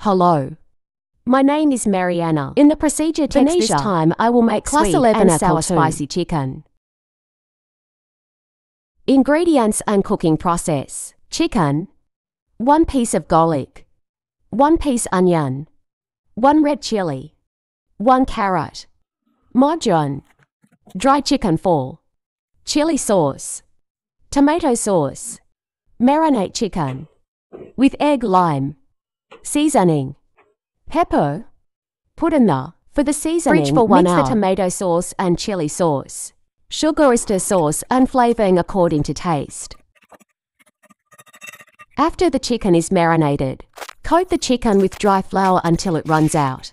Hello. My name is Mariana. In the procedure text this time, I will make Class sweet 11 and sour spicy chicken. Ingredients and cooking process. Chicken. 1 piece of garlic. 1 piece onion. 1 red chili. 1 carrot. Margarine. Dry chicken 4. Chili sauce. Tomato sauce. Marinate chicken. With egg lime. Seasoning. Pepper. Put in the, for the seasoning, Fridge for 1 mix hour. the tomato sauce and chili sauce. Sugar oyster sauce and flavoring according to taste. After the chicken is marinated, coat the chicken with dry flour until it runs out.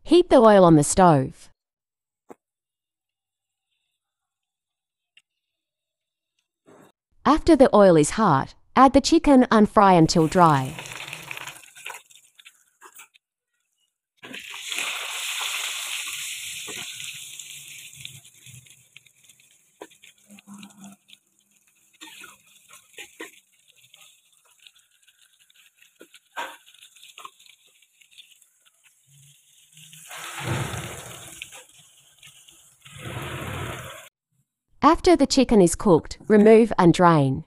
Heat the oil on the stove. After the oil is hot, add the chicken and fry until dry. After the chicken is cooked, remove and drain.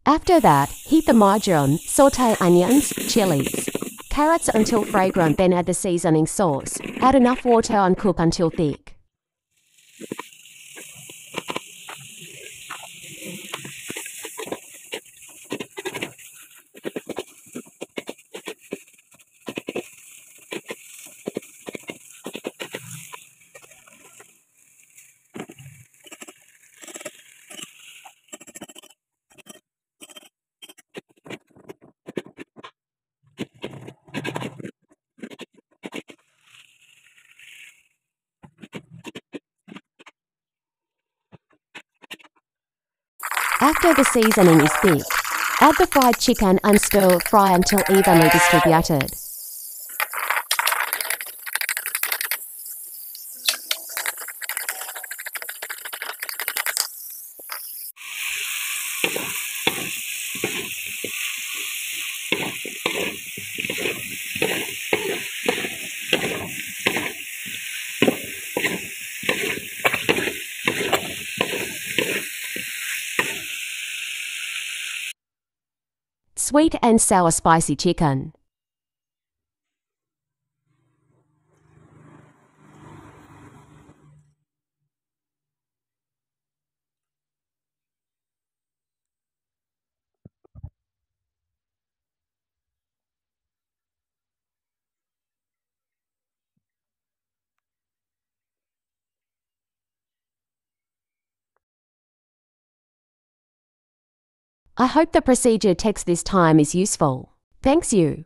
After that, heat the margarine, saute onions, chilies, carrots until fragrant, then add the seasoning sauce. Add enough water and cook until thick. After the seasoning is thick, add the fried chicken and stir-fry until evenly distributed. Sweet and sour spicy chicken. I hope the procedure text this time is useful. Thanks you.